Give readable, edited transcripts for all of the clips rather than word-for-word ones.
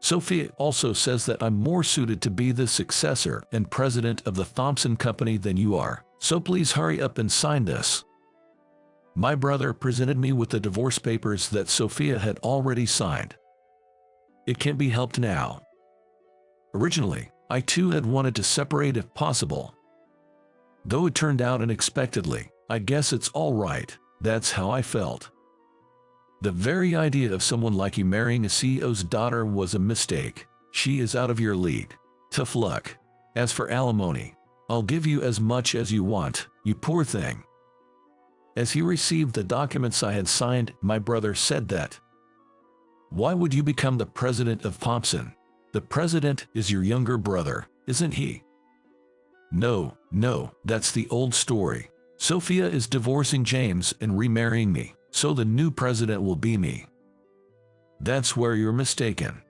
Sophia also says that I'm more suited to be the successor and president of the Thompson Company than you are, so please hurry up and sign this. My brother presented me with the divorce papers that Sophia had already signed. It can't be helped now. Originally, I too had wanted to separate if possible. Though it turned out unexpectedly, I guess it's all right. That's how I felt. The very idea of someone like you marrying a CEO's daughter was a mistake. She is out of your league. Tough luck. As for alimony, I'll give you as much as you want, you poor thing. As he received the documents I had signed, my brother said that, "Why would you become the president of Thompson? The president is your younger brother, isn't he?" No, that's the old story. Sophia is divorcing James and remarrying me, so the new president will be me. That's where you're mistaken.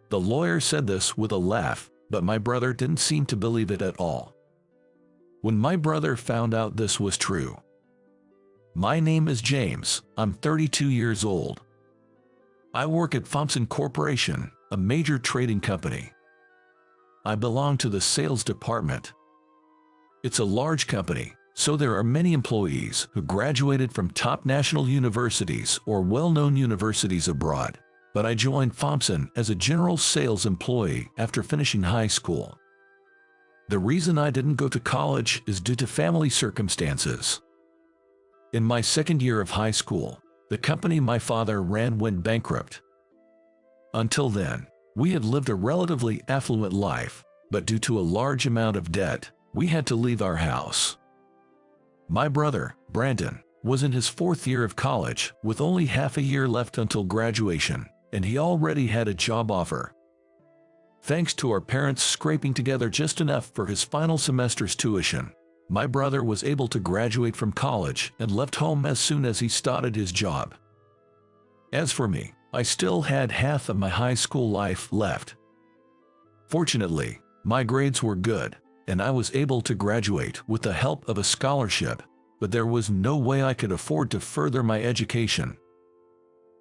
The lawyer said this with a laugh, but my brother didn't seem to believe it at all. When my brother found out this was true. My name is James, I'm 32 years old. I work at Thompson Corporation, a major trading company. I belong to the sales department. It's a large company, so there are many employees who graduated from top national universities or well-known universities abroad. But I joined Thompson as a general sales employee after finishing high school. The reason I didn't go to college is due to family circumstances. In my second year of high school, the company my father ran went bankrupt. Until then, we had lived a relatively affluent life, but due to a large amount of debt, we had to leave our house. My brother, Brandon, was in his fourth year of college with only half a year left until graduation, and he already had a job offer. Thanks to our parents scraping together just enough for his final semester's tuition, my brother was able to graduate from college and left home as soon as he started his job. As for me, I still had half of my high school life left. Fortunately, my grades were good, and I was able to graduate with the help of a scholarship, but there was no way I could afford to further my education.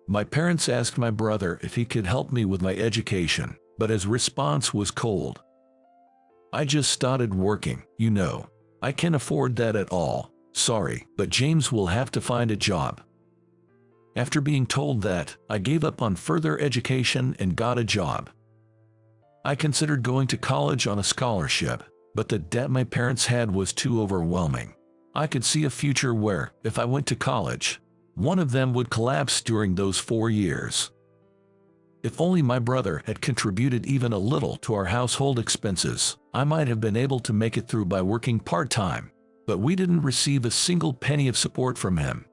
My parents asked my brother if he could help me with my education, but his response was cold. "I just started working, you know. I can't afford that at all. Sorry, but James will have to find a job." After being told that, I gave up on further education and got a job. I considered going to college on a scholarship, but the debt my parents had was too overwhelming. I could see a future where, if I went to college, one of them would collapse during those 4 years. If only my brother had contributed even a little to our household expenses, I might have been able to make it through by working part-time, but we didn't receive a single penny of support from him.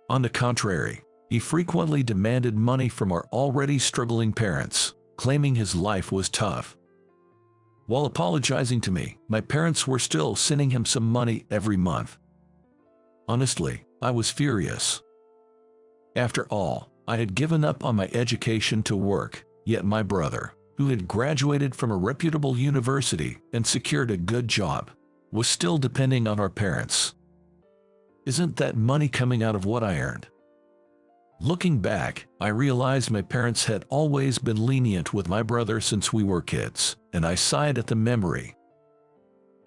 On the contrary, he frequently demanded money from our already struggling parents, claiming his life was tough. While apologizing to me, my parents were still sending him some money every month. Honestly, I was furious. After all, I had given up on my education to work, yet my brother, who had graduated from a reputable university and secured a good job, was still depending on our parents. Isn't that money coming out of what I earned? Looking back, I realized my parents had always been lenient with my brother since we were kids, and I sighed at the memory.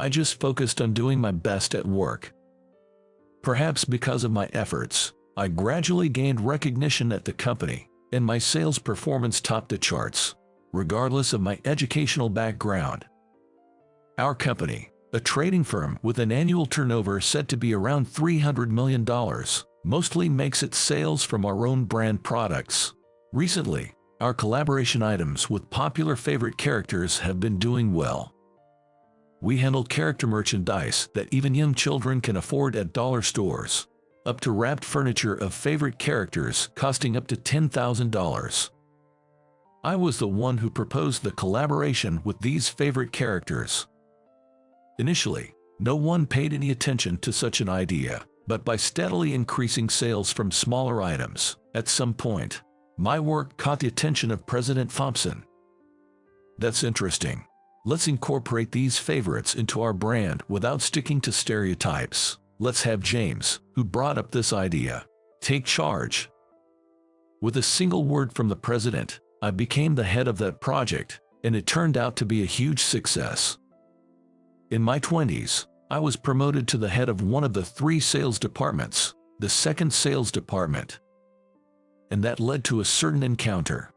I just focused on doing my best at work. Perhaps because of my efforts, I gradually gained recognition at the company, and my sales performance topped the charts, regardless of my educational background. Our company, a trading firm with an annual turnover said to be around $300 million, mostly makes its sales from our own brand products. Recently, our collaboration items with popular favorite characters have been doing well. We handle character merchandise that even young children can afford at dollar stores, up to wrapped furniture of favorite characters costing up to $10,000. I was the one who proposed the collaboration with these favorite characters. Initially, no one paid any attention to such an idea, but by steadily increasing sales from smaller items, at some point, my work caught the attention of President Thompson. That's interesting. Let's incorporate these favorites into our brand without sticking to stereotypes. Let's have James, who brought up this idea, take charge. With a single word from the president, I became the head of that project, and it turned out to be a huge success. In my 20s, I was promoted to the head of one of the 3 sales departments, the second sales department. And that led to a certain encounter.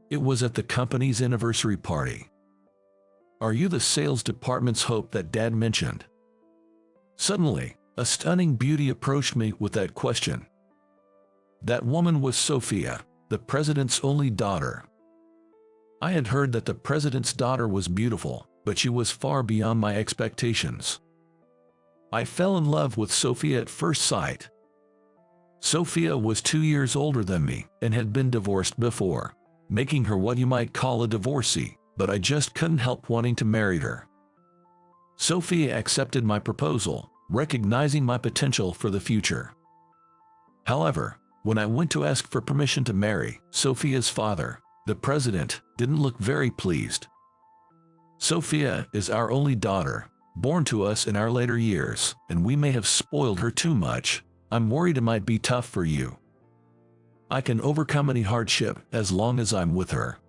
It was at the company's anniversary party. "Are you the sales department's hope that Dad mentioned?" Suddenly, a stunning beauty approached me with that question. That woman was Sophia, the president's only daughter. I had heard that the president's daughter was beautiful, but she was far beyond my expectations. I fell in love with Sophia at first sight. Sophia was 2 years older than me and had been divorced before, making her what you might call a divorcee, but I just couldn't help wanting to marry her. Sophia accepted my proposal, recognizing my potential for the future. However, when I went to ask for permission to marry, Sophia's father, the president, didn't look very pleased. "Sophia is our only daughter, born to us in our later years, and we may have spoiled her too much. I'm worried it might be tough for you. I can overcome any hardship as long as I'm with her."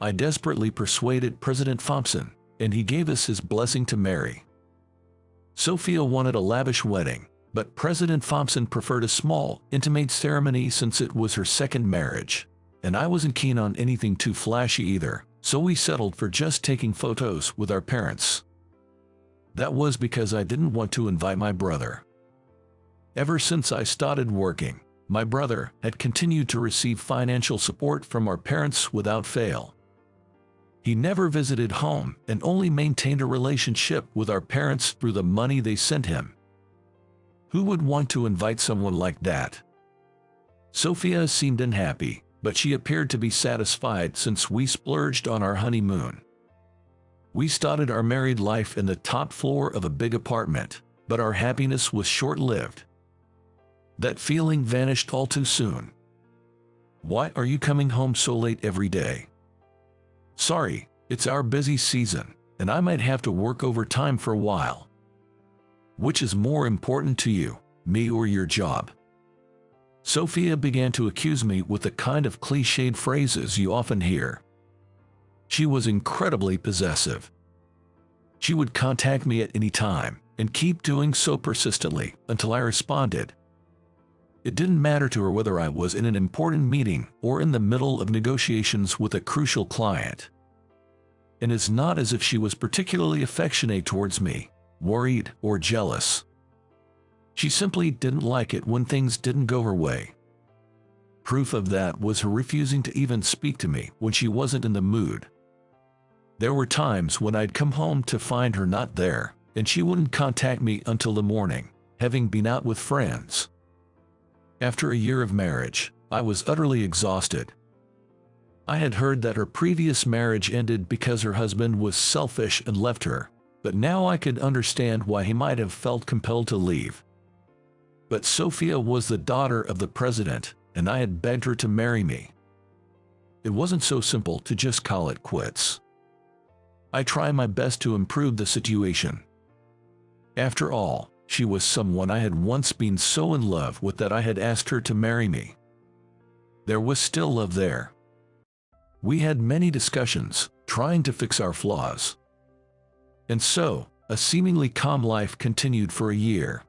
I desperately persuaded President Thompson, and he gave us his blessing to marry. Sophia wanted a lavish wedding, but President Thompson preferred a small, intimate ceremony since it was her second marriage, and I wasn't keen on anything too flashy either, so we settled for just taking photos with our parents. That was because I didn't want to invite my brother. Ever since I started working, my brother had continued to receive financial support from our parents without fail. He never visited home and only maintained a relationship with our parents through the money they sent him. Who would want to invite someone like that? Sophia seemed unhappy, but she appeared to be satisfied since we splurged on our honeymoon. We started our married life in the top floor of a big apartment, but our happiness was short-lived. That feeling vanished all too soon. "Why are you coming home so late every day?" "Sorry, it's our busy season, and I might have to work overtime for a while." "Which is more important to you, me or your job?" Sophia began to accuse me with the kind of cliched phrases you often hear. She was incredibly possessive. She would contact me at any time, and keep doing so persistently until I responded. It didn't matter to her whether I was in an important meeting or in the middle of negotiations with a crucial client. And it's not as if she was particularly affectionate towards me, worried, or jealous. She simply didn't like it when things didn't go her way. Proof of that was her refusing to even speak to me when she wasn't in the mood. There were times when I'd come home to find her not there, and she wouldn't contact me until the morning, having been out with friends. After a year of marriage, I was utterly exhausted. I had heard that her previous marriage ended because her husband was selfish and left her, but now I could understand why he might have felt compelled to leave. But Sophia was the daughter of the president, and I had begged her to marry me. It wasn't so simple to just call it quits. I tried my best to improve the situation. After all, she was someone I had once been so in love with that I had asked her to marry me. There was still love there. We had many discussions, trying to fix our flaws. And so, a seemingly calm life continued for a year.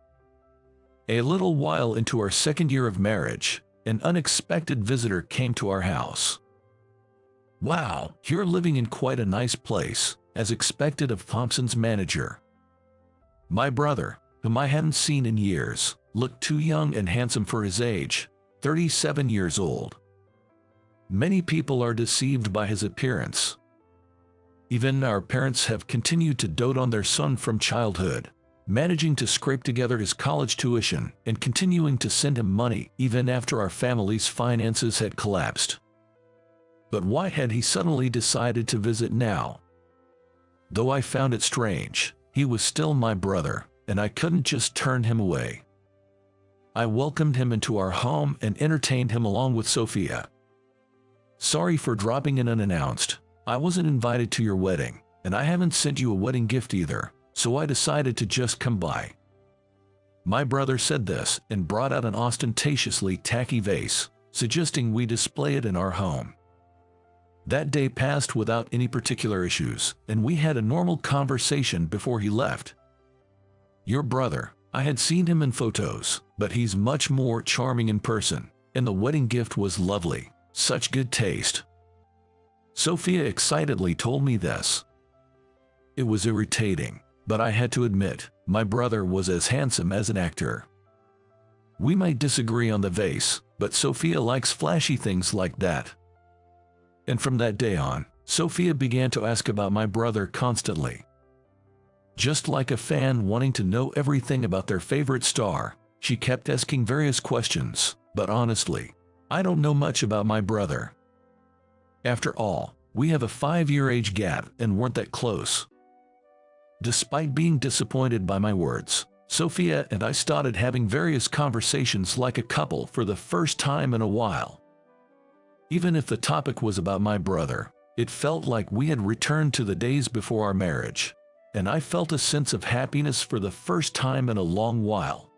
A little while into our second year of marriage, an unexpected visitor came to our house. "Wow, you're living in quite a nice place," as expected of Thompson's manager. My brother, whom I hadn't seen in years, looked too young and handsome for his age, 37 years old. Many people are deceived by his appearance. Even our parents have continued to dote on their son from childhood, managing to scrape together his college tuition and continuing to send him money even after our family's finances had collapsed. But why had he suddenly decided to visit now? Though I found it strange, he was still my brother, and I couldn't just turn him away. I welcomed him into our home and entertained him along with Sophia. "Sorry for dropping in unannounced. I wasn't invited to your wedding, and I haven't sent you a wedding gift either, so I decided to just come by." My brother said this and brought out an ostentatiously tacky vase, suggesting we display it in our home. That day passed without any particular issues, and we had a normal conversation before he left. Your brother, I had seen him in photos, but he's much more charming in person, and the wedding gift was lovely. Such good taste. Sophia excitedly told me this. It was irritating, but I had to admit, my brother was as handsome as an actor. We might disagree on the vase, but Sophia likes flashy things like that. And from that day on, Sophia began to ask about my brother constantly. Just like a fan wanting to know everything about their favorite star, she kept asking various questions, but honestly, I don't know much about my brother. After all, we have a 5-year age gap and weren't that close. Despite being disappointed by my words, Sophia and I started having various conversations like a couple for the first time in a while. Even if the topic was about my brother, it felt like we had returned to the days before our marriage, and I felt a sense of happiness for the first time in a long while.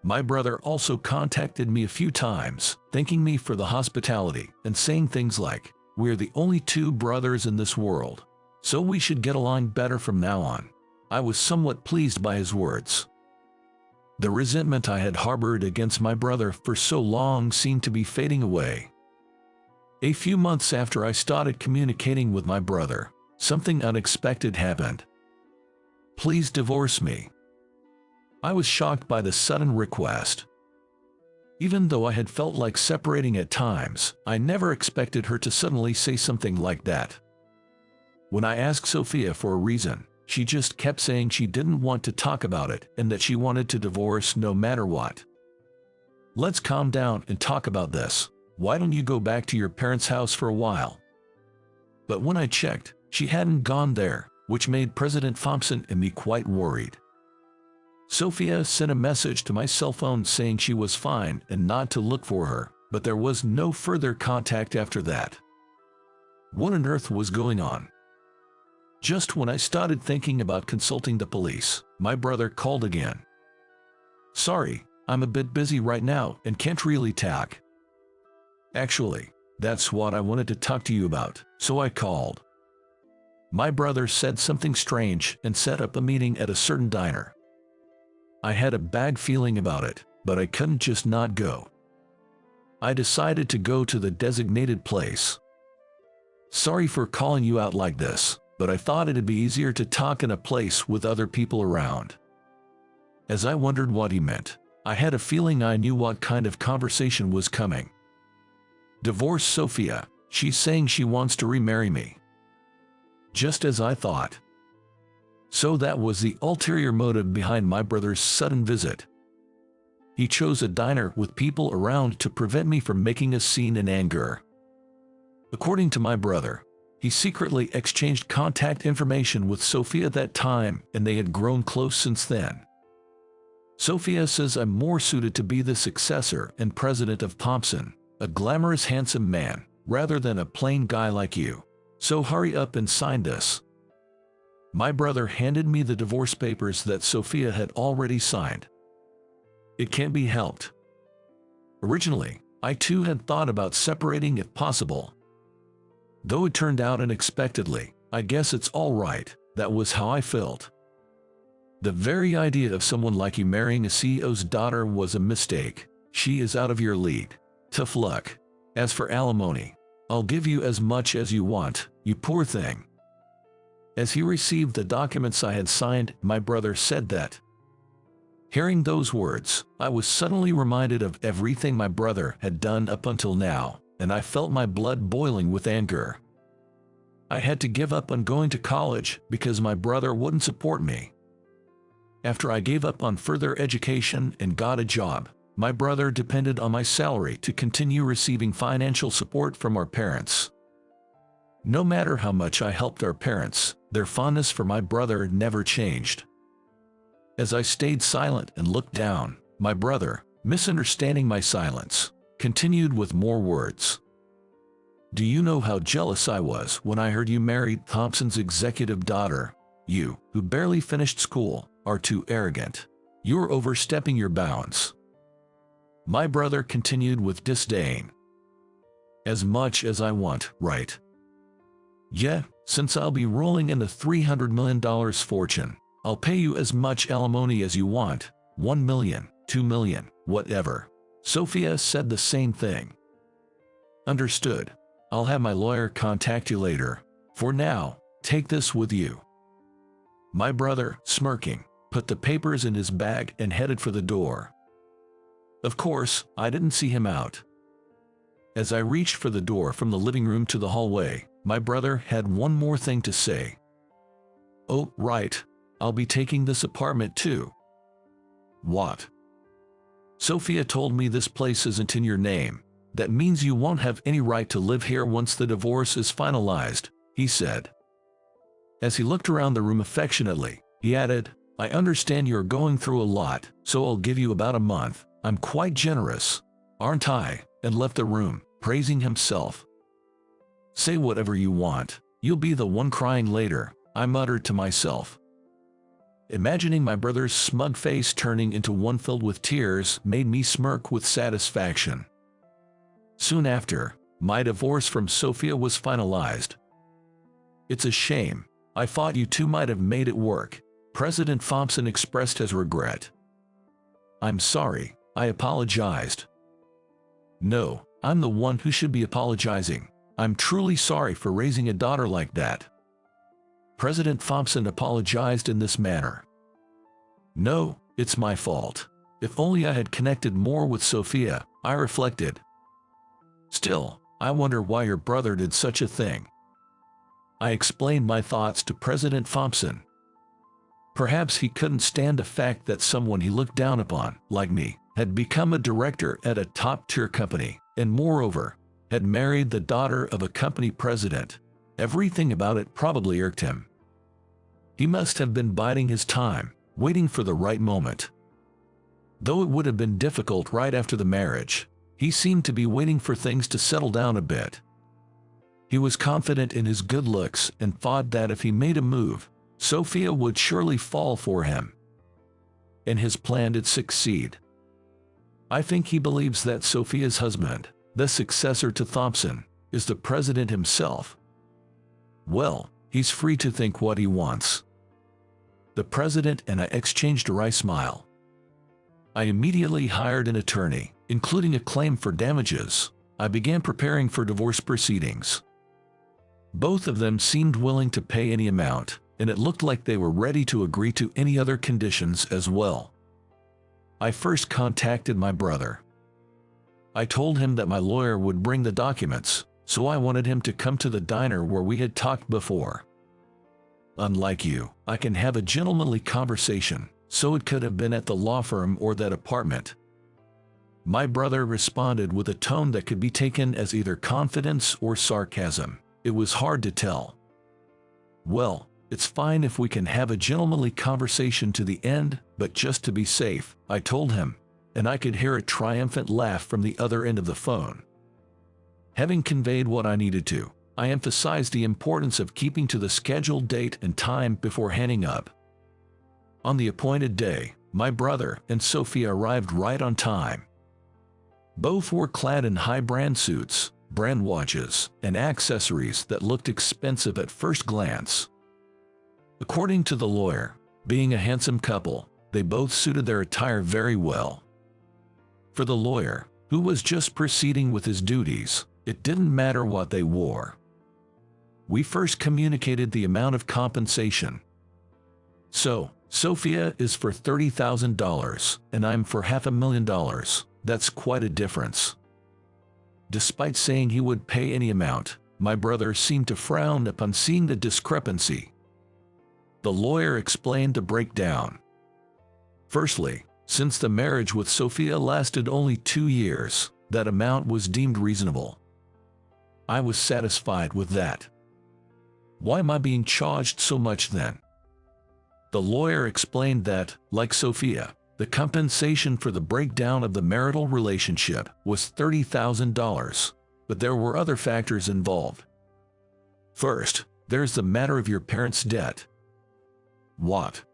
My brother also contacted me a few times, thanking me for the hospitality and saying things like, "We're the only 2 brothers in this world, so we should get along better from now on." I was somewhat pleased by his words. The resentment I had harbored against my brother for so long seemed to be fading away. A few months after I started communicating with my brother, something unexpected happened. "Please divorce me." I was shocked by the sudden request. Even though I had felt like separating at times, I never expected her to suddenly say something like that. When I asked Sophia for a reason, she just kept saying she didn't want to talk about it and that she wanted to divorce no matter what. "Let's calm down and talk about this. Why don't you go back to your parents' house for a while?" But when I checked, she hadn't gone there, which made President Thompson and me quite worried. Sophia sent a message to my cell phone saying she was fine and not to look for her, but there was no further contact after that. What on earth was going on? Just when I started thinking about consulting the police, my brother called again. "Sorry, I'm a bit busy right now and can't really talk." "Actually, that's what I wanted to talk to you about, so I called." My brother said something strange and set up a meeting at a certain diner. I had a bad feeling about it, but I couldn't just not go. I decided to go to the designated place. "Sorry for calling you out like this, but I thought it'd be easier to talk in a place with other people around." As I wondered what he meant, I had a feeling I knew what kind of conversation was coming. "Divorce Sophia, she's saying she wants to remarry me." Just as I thought. So that was the ulterior motive behind my brother's sudden visit. He chose a diner with people around to prevent me from making a scene in anger. According to my brother, he secretly exchanged contact information with Sophia at that time, and they had grown close since then. Sophia says I'm more suited to be the successor and president of Thompson, a glamorous handsome man, rather than a plain guy like you. So hurry up and sign this. My brother handed me the divorce papers that Sophia had already signed. It can't be helped. Originally, I too had thought about separating if possible. Though it turned out unexpectedly, I guess it's all right. That was how I felt. The very idea of someone like you marrying a CEO's daughter was a mistake. She is out of your league. Tough luck. As for alimony, I'll give you as much as you want, you poor thing. As he received the documents I had signed, my brother said that. Hearing those words, I was suddenly reminded of everything my brother had done up until now, and I felt my blood boiling with anger. I had to give up on going to college because my brother wouldn't support me. After I gave up on further education and got a job, my brother depended on my salary to continue receiving financial support from our parents. No matter how much I helped our parents, their fondness for my brother never changed. As I stayed silent and looked down, my brother, misunderstanding my silence, continued with more words. Do you know how jealous I was when I heard you married Thompson's executive daughter? You, who barely finished school, are too arrogant. You're overstepping your bounds. My brother continued with disdain. As much as I want, right? Yeah, since I'll be rolling in the $300 million fortune, I'll pay you as much alimony as you want, 1 million, 2 million, whatever. Sophia said the same thing. Understood. I'll have my lawyer contact you later. For now, take this with you. My brother, smirking, put the papers in his bag and headed for the door. Of course, I didn't see him out. As I reached for the door from the living room to the hallway, my brother had one more thing to say. Oh, right. I'll be taking this apartment too. What? Sophia told me this place isn't in your name. That means you won't have any right to live here once the divorce is finalized, he said. As he looked around the room affectionately, he added, I understand you're going through a lot, so I'll give you about a month. I'm quite generous, aren't I? And left the room, praising himself. Say whatever you want. You'll be the one crying later, I muttered to myself. Imagining my brother's smug face turning into one filled with tears made me smirk with satisfaction. Soon after, my divorce from Sophia was finalized. It's a shame. I thought you two might have made it work, President Thompson expressed his regret. I'm sorry, I apologized. No, I'm the one who should be apologizing. I'm truly sorry for raising a daughter like that. President Thompson apologized in this manner. No, it's my fault. If only I had connected more with Sophia, I reflected. Still, I wonder why your brother did such a thing. I explained my thoughts to President Thompson. Perhaps he couldn't stand the fact that someone he looked down upon, like me, had become a director at a top-tier company, and moreover, had married the daughter of a company president. Everything about it probably irked him. He must have been biding his time, waiting for the right moment. Though it would have been difficult right after the marriage, he seemed to be waiting for things to settle down a bit. He was confident in his good looks and thought that if he made a move, Sophia would surely fall for him. And his plan did succeed. I think he believes that Sophia's husband, the successor to Thompson, is the president himself. Well, he's free to think what he wants. The president and I exchanged a wry smile. I immediately hired an attorney, including a claim for damages. I began preparing for divorce proceedings. Both of them seemed willing to pay any amount, and it looked like they were ready to agree to any other conditions as well. I first contacted my brother. I told him that my lawyer would bring the documents, so I wanted him to come to the diner where we had talked before. Unlike you, I can have a gentlemanly conversation, so it could have been at the law firm or that apartment. My brother responded with a tone that could be taken as either confidence or sarcasm. It was hard to tell. Well, it's fine if we can have a gentlemanly conversation to the end, but just to be safe, I told him, and I could hear a triumphant laugh from the other end of the phone. Having conveyed what I needed to, I emphasized the importance of keeping to the scheduled date and time before hanging up. On the appointed day, my brother and Sophia arrived right on time. Both were clad in high-brand suits, brand watches, and accessories that looked expensive at first glance. According to the lawyer, being a handsome couple, they both suited their attire very well. For the lawyer, who was just proceeding with his duties, it didn't matter what they wore. We first communicated the amount of compensation. So, Sophia is for $30,000, and I'm for $500,000. That's quite a difference. Despite saying he would pay any amount, my brother seemed to frown upon seeing the discrepancy. The lawyer explained the breakdown. Firstly, since the marriage with Sophia lasted only 2 years, that amount was deemed reasonable. I was satisfied with that. Why am I being charged so much then? The lawyer explained that, like Sophia, the compensation for the breakdown of the marital relationship was $30,000, but there were other factors involved. First, there's the matter of your parents' debt. What?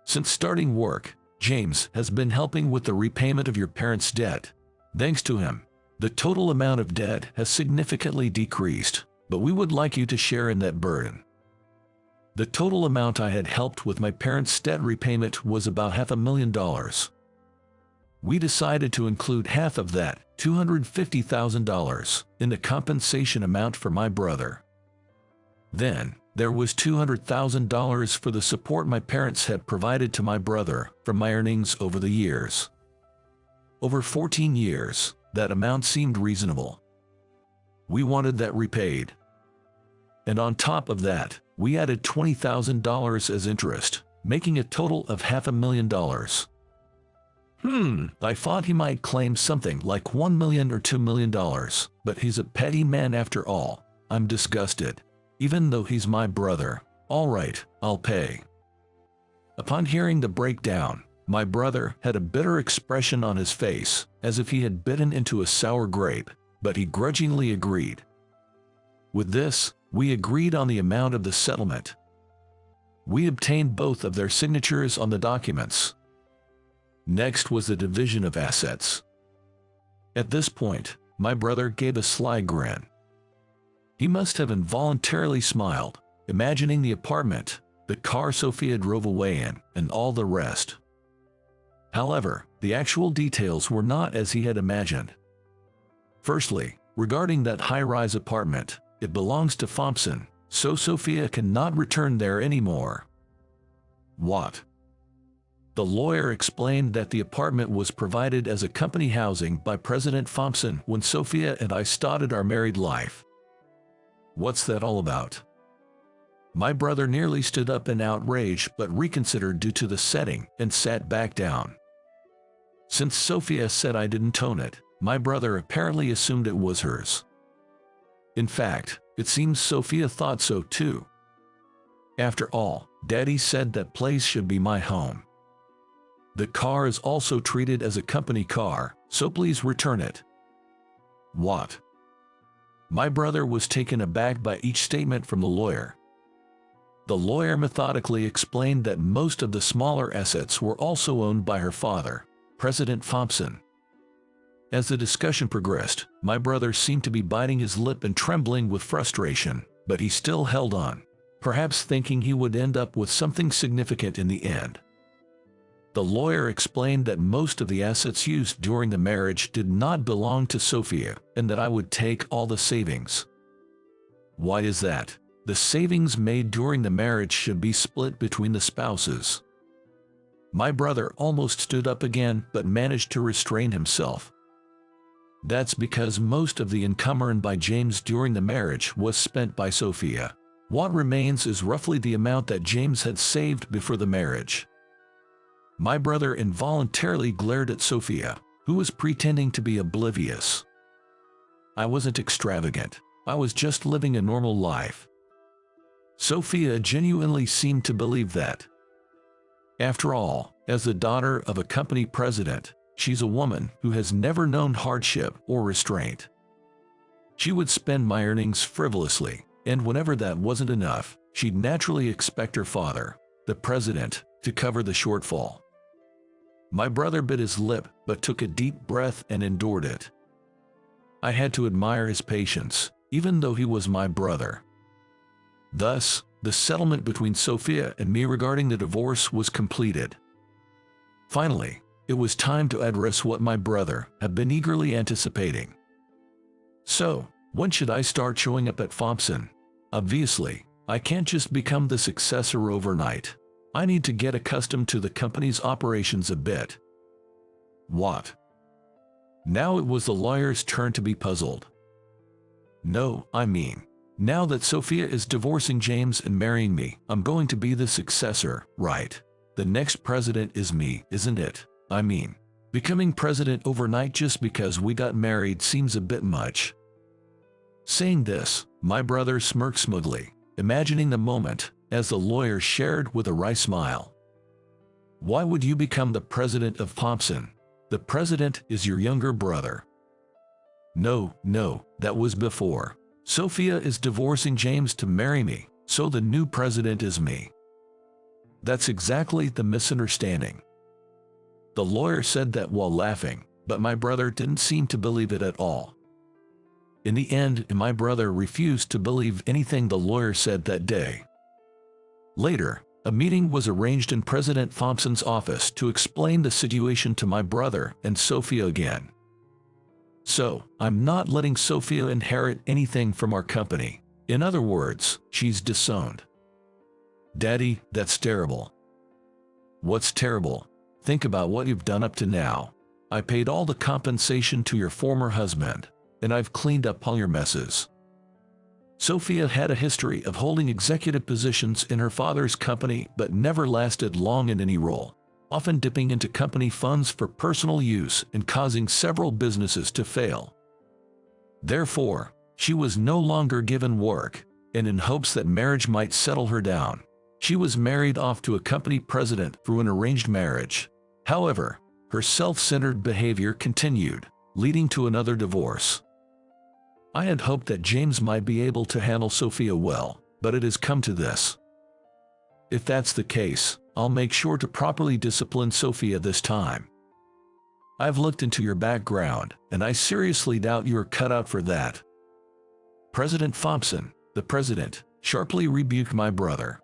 Since starting work, James has been helping with the repayment of your parents' debt. Thanks to him, The total amount of debt has significantly decreased, but we would like you to share in that burden. The total amount I had helped with my parents' debt repayment was about $500,000. We decided to include half of that, $250,000, in the compensation amount for my brother. Then, there was $200,000 for the support my parents had provided to my brother from my earnings over the years. Over 14 years, that amount seemed reasonable. We wanted that repaid. And on top of that, we added $20,000 as interest, making a total of $500,000. I thought he might claim something like $1 million or $2 million, but he's a petty man after all. I'm disgusted. Even though he's my brother. All right, I'll pay. Upon hearing the breakdown, my brother had a bitter expression on his face, as if he had bitten into a sour grape, but he grudgingly agreed. With this, we agreed on the amount of the settlement. We obtained both of their signatures on the documents. Next was the division of assets. At this point, my brother gave a sly grin. He must have involuntarily smiled, imagining the apartment, the car Sophia drove away in, and all the rest. However, the actual details were not as he had imagined. Firstly, regarding that high-rise apartment, it belongs to Thompson, so Sophia cannot return there anymore. What? The lawyer explained that the apartment was provided as a company housing by President Thompson when Sophia and I started our married life. What's that all about? My brother nearly stood up in outrage but reconsidered due to the setting and sat back down. Since Sophia said I didn't own it, my brother apparently assumed it was hers. In fact, it seems Sophia thought so too. After all, Daddy said that place should be my home. The car is also treated as a company car, so please return it. What? My brother was taken aback by each statement from the lawyer. The lawyer methodically explained that most of the smaller assets were also owned by her father, President Thompson. As the discussion progressed, my brother seemed to be biting his lip and trembling with frustration, but he still held on, perhaps thinking he would end up with something significant in the end. The lawyer explained that most of the assets used during the marriage did not belong to Sophia and that I would take all the savings. Why is that? The savings made during the marriage should be split between the spouses. My brother almost stood up again but managed to restrain himself. That's because most of the income earned by James during the marriage was spent by Sophia. What remains is roughly the amount that James had saved before the marriage. My brother involuntarily glared at Sophia, who was pretending to be oblivious. I wasn't extravagant. I was just living a normal life. Sophia genuinely seemed to believe that. After all, as the daughter of a company president, she's a woman who has never known hardship or restraint. She would spend my earnings frivolously, and whenever that wasn't enough, she'd naturally expect her father, the president, to cover the shortfall. My brother bit his lip but took a deep breath and endured it. I had to admire his patience, even though he was my brother. Thus, the settlement between Sophia and me regarding the divorce was completed. Finally, it was time to address what my brother had been eagerly anticipating. So, when should I start showing up at Thompson? Obviously, I can't just become the successor overnight. I need to get accustomed to the company's operations a bit. What? Now it was the lawyer's turn to be puzzled. No, I mean, now that Sophia is divorcing James and marrying me, I'm going to be the successor, right? The next president is me, isn't it? I mean, becoming president overnight just because we got married seems a bit much. Saying this, my brother smirked smugly, imagining the moment, as the lawyer shared with a wry smile. Why would you become the president of Thompson? The president is your younger brother. No, that was before. Sophia is divorcing James to marry me, so the new president is me. That's exactly the misunderstanding. The lawyer said that while laughing, but my brother didn't seem to believe it at all. In the end, my brother refused to believe anything the lawyer said that day. Later, a meeting was arranged in President Thompson's office to explain the situation to my brother and Sophia again. So, I'm not letting Sophia inherit anything from our company. In other words, she's disowned. Daddy, that's terrible. What's terrible? Think about what you've done up to now. I paid all the compensation to your former husband, and I've cleaned up all your messes. Sophia had a history of holding executive positions in her father's company but never lasted long in any role, often dipping into company funds for personal use and causing several businesses to fail. Therefore, she was no longer given work, and in hopes that marriage might settle her down, she was married off to a company president through an arranged marriage. However, her self-centered behavior continued, leading to another divorce. I had hoped that James might be able to handle Sophia well, but it has come to this. If that's the case, I'll make sure to properly discipline Sophia this time. I've looked into your background, and I seriously doubt you're cut out for that. President Thompson, the president, sharply rebuked my brother.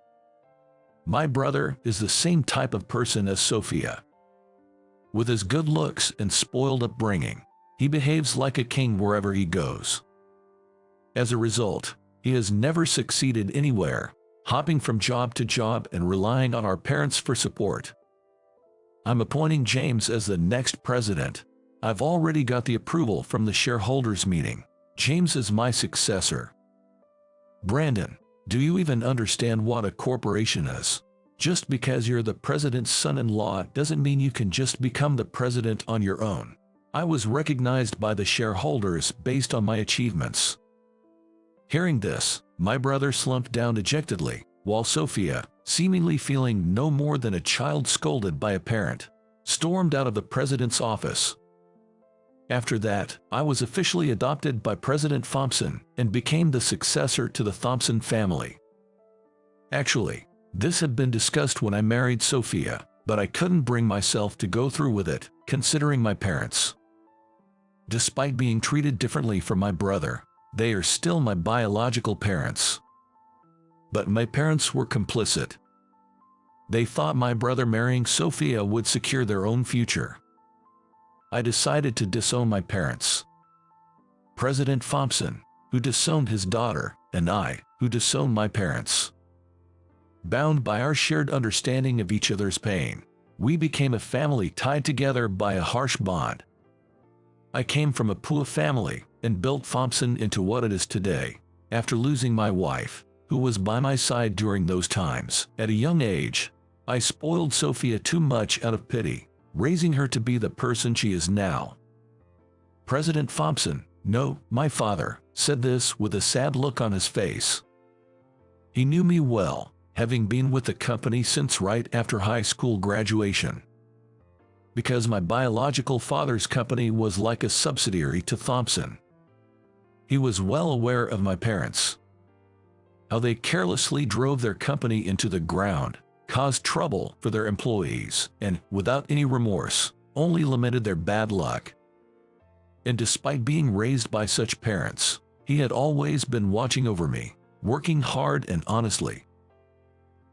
My brother is the same type of person as Sophia. With his good looks and spoiled upbringing, he behaves like a king wherever he goes. As a result, he has never succeeded anywhere, hopping from job to job and relying on our parents for support. I'm appointing James as the next president. I've already got the approval from the shareholders meeting. James is my successor. Brandon, do you even understand what a corporation is? Just because you're the president's son-in-law doesn't mean you can just become the president on your own. I was recognized by the shareholders based on my achievements. Hearing this, my brother slumped down dejectedly, while Sophia, seemingly feeling no more than a child scolded by a parent, stormed out of the president's office. After that, I was officially adopted by President Thompson and became the successor to the Thompson family. Actually, this had been discussed when I married Sophia, but I couldn't bring myself to go through with it, considering my parents. Despite being treated differently from my brother, they are still my biological parents. But my parents were complicit. They thought my brother marrying Sophia would secure their own future. I decided to disown my parents. President Thompson, who disowned his daughter, and I, who disowned my parents. Bound by our shared understanding of each other's pain, we became a family tied together by a harsh bond. I came from a poor family and built Thompson into what it is today, after losing my wife, who was by my side during those times. At a young age, I spoiled Sophia too much out of pity, raising her to be the person she is now. President Thompson, no, my father, said this with a sad look on his face. He knew me well, having been with the company since right after high school graduation. Because my biological father's company was like a subsidiary to Thompson. He was well aware of my parents. How they carelessly drove their company into the ground, caused trouble for their employees, and, without any remorse, only lamented their bad luck. And despite being raised by such parents, he had always been watching over me, working hard and honestly.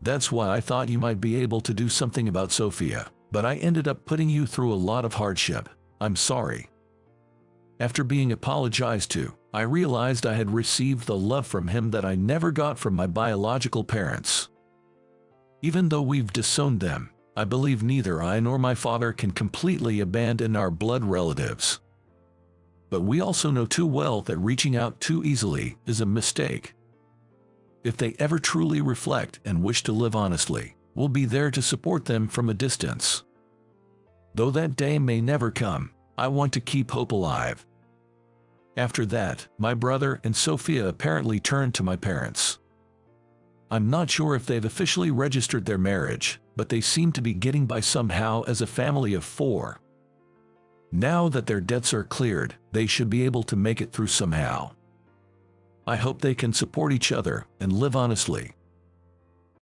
That's why I thought you might be able to do something about Sophia, but I ended up putting you through a lot of hardship. I'm sorry. After being apologized to, I realized I had received the love from him that I never got from my biological parents. Even though we've disowned them, I believe neither I nor my father can completely abandon our blood relatives. But we also know too well that reaching out too easily is a mistake. If they ever truly reflect and wish to live honestly, we'll be there to support them from a distance. Though that day may never come, I want to keep hope alive. After that, my brother and Sophia apparently turned to my parents. I'm not sure if they've officially registered their marriage, but they seem to be getting by somehow as a family of 4. Now that their debts are cleared, they should be able to make it through somehow. I hope they can support each other and live honestly.